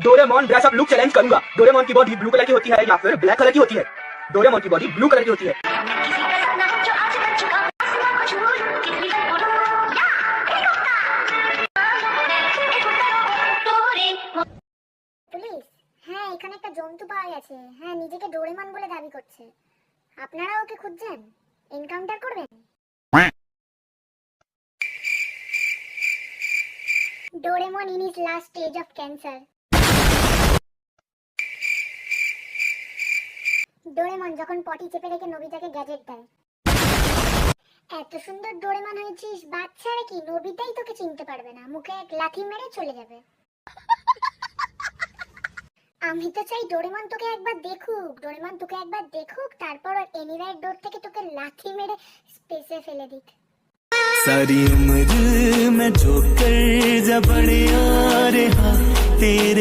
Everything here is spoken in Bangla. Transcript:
Doraemon dress up look challenge करूंगा। डोरेमोन की बॉडी ब्लू कलर की होती है या फिर ब्लैक कलर की होती है? डोरेमोन की बॉडी ब्लू कलर की होती है। পুলিশ, হ্যাঁ এখানে একটা জন্তু পাওয়া গেছে। হ্যাঁ, নিজেকে ডোরেমন বলে দাবি করছে। আপনারা ওকে খুঁজছেন? এনকাউন্টার করবেন? Doraemon in his last stage of cancer. Doraemon যখন পটি চেপে রেখে নোবিতাকে গ্যাজেট দেয়। এত সুন্দর ডোরেমন হয়েছিস, বাচ্চারা কি নোবিতাই তোকে চিনতে পারবে না, মুখে এক লাথি মেরে চলে যাবে। আমি তো চাই ডোরেমন তোকে একবার দেখুক, ডোরেমন তোকে একবার দেখুক, তারপর এনিওয়্যার ডোর থেকে তোকে লাথি মেরে স্পেসে ফেলে দিক। सारी उम्र मैं जो कर जा बड़े आ रहा तेरे